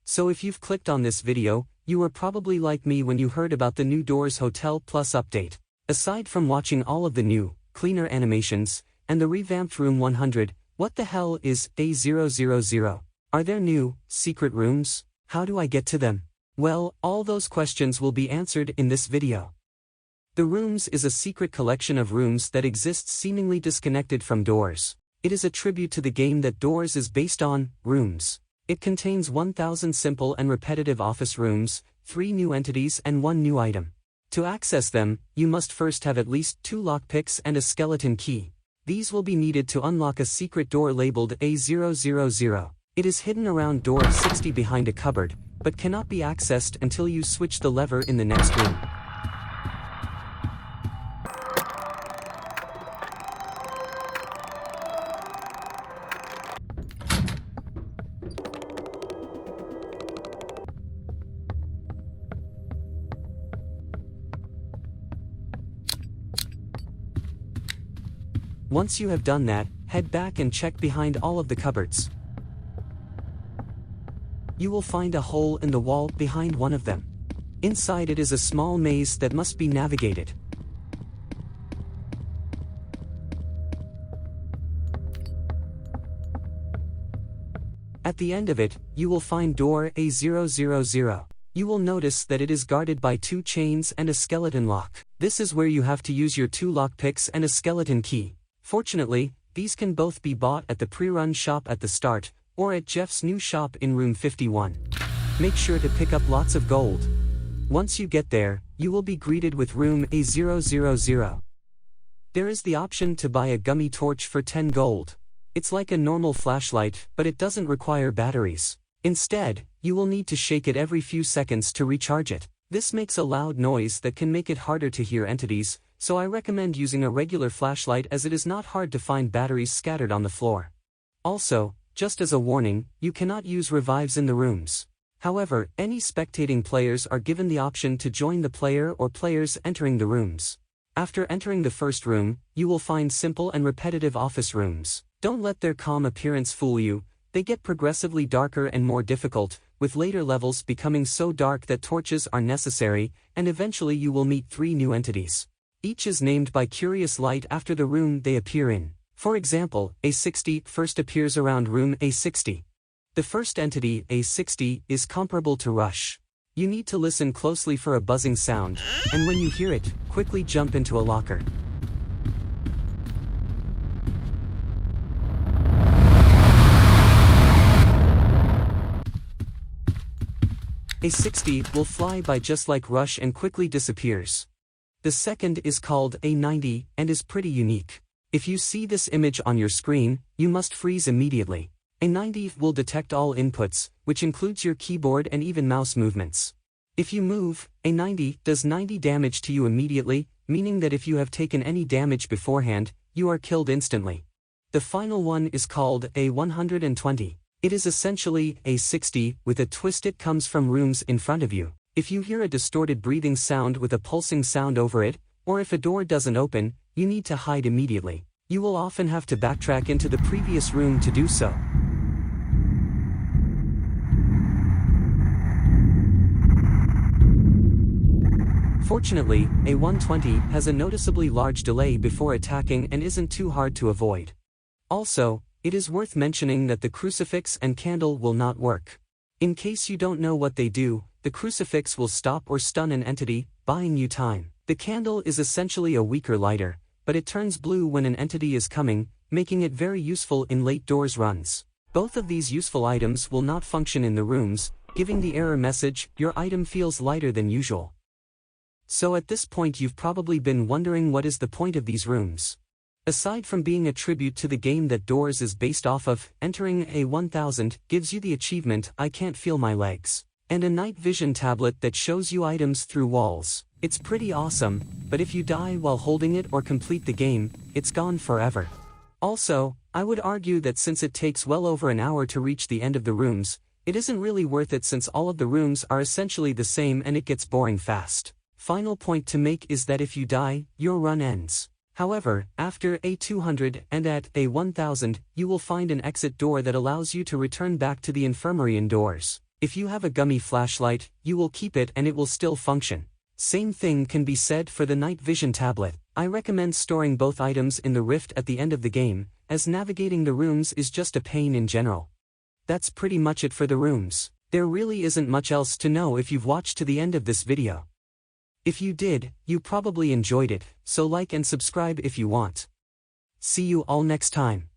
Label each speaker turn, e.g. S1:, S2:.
S1: So if you've clicked on this video, you were probably like me when you heard about the new Doors Hotel Plus update. Aside from watching all of the new, cleaner animations, and the revamped Room 100, what the hell is A000? Are there new, secret rooms? How do I get to them? Well, all those questions will be answered in this video. The Rooms is a secret collection of rooms that exists seemingly disconnected from Doors. It is a tribute to the game that Doors is based on, Rooms. It contains 1,000 simple and repetitive office rooms, 3 new entities and 1 new item. To access them, you must first have at least 2 lockpicks and a skeleton key. These will be needed to unlock a secret door labeled A000. It is hidden around door 60 behind a cupboard, but cannot be accessed until you switch the lever in the next room. Once you have done that, head back and check behind all of the cupboards. You will find a hole in the wall behind one of them. Inside it is a small maze that must be navigated. At the end of it, you will find door A000. You will notice that it is guarded by 2 chains and a skeleton lock. This is where you have to use your 2 lockpicks and a skeleton key. Fortunately, these can both be bought at the pre-run shop at the start, or at Jeff's new shop in room 51. Make sure to pick up lots of gold. Once you get there, you will be greeted with room A000. There is the option to buy a gummy torch for 10 gold. It's like a normal flashlight, but it doesn't require batteries. Instead, you will need to shake it every few seconds to recharge it. This makes a loud noise that can make it harder to hear entities, so I recommend using a regular flashlight as it is not hard to find batteries scattered on the floor. Also, just as a warning, you cannot use revives in the rooms. However, any spectating players are given the option to join the player or players entering the rooms. After entering the first room, you will find simple and repetitive office rooms. Don't let their calm appearance fool you, they get progressively darker and more difficult, with later levels becoming so dark that torches are necessary, and eventually you will meet 3 new entities. Each is named by curious light after the room they appear in. For example, A60 first appears around room A60. The first entity, A60, is comparable to Rush. You need to listen closely for a buzzing sound, and when you hear it, quickly jump into a locker. A60 will fly by just like Rush and quickly disappears. The second is called A90 and is pretty unique. If you see this image on your screen, you must freeze immediately. A90 will detect all inputs, which includes your keyboard and even mouse movements. If you move, A90 does 90 damage to you immediately, meaning that if you have taken any damage beforehand, you are killed instantly. The final one is called A120. It is essentially A60 with a twist. It comes from rooms in front of you. If you hear a distorted breathing sound with a pulsing sound over it, or if a door doesn't open, you need to hide immediately. You will often have to backtrack into the previous room to do so. Fortunately, A120 has a noticeably large delay before attacking and isn't too hard to avoid. Also, it is worth mentioning that the crucifix and candle will not work. In case you don't know what they do, the crucifix will stop or stun an entity, buying you time. The candle is essentially a weaker lighter, but it turns blue when an entity is coming, making it very useful in late Doors runs. Both of these useful items will not function in the rooms, giving the error message, your item feels lighter than usual. So at this point you've probably been wondering what is the point of these rooms. Aside from being a tribute to the game that Doors is based off of, entering A1000 gives you the achievement I Can't Feel My Legs, and a night vision tablet that shows you items through walls. It's pretty awesome, but if you die while holding it or complete the game, it's gone forever. Also, I would argue that since it takes well over an hour to reach the end of the rooms, it isn't really worth it since all of the rooms are essentially the same and it gets boring fast. Final point to make is that if you die, your run ends. However, after A200 and at A1000, you will find an exit door that allows you to return back to the infirmary in Doors. If you have a gummy flashlight, you will keep it and it will still function. Same thing can be said for the night vision tablet. I recommend storing both items in the rift at the end of the game, as navigating the rooms is just a pain in general. That's pretty much it for the rooms. There really isn't much else to know if you've watched to the end of this video. If you did, you probably enjoyed it, so like and subscribe if you want. See you all next time.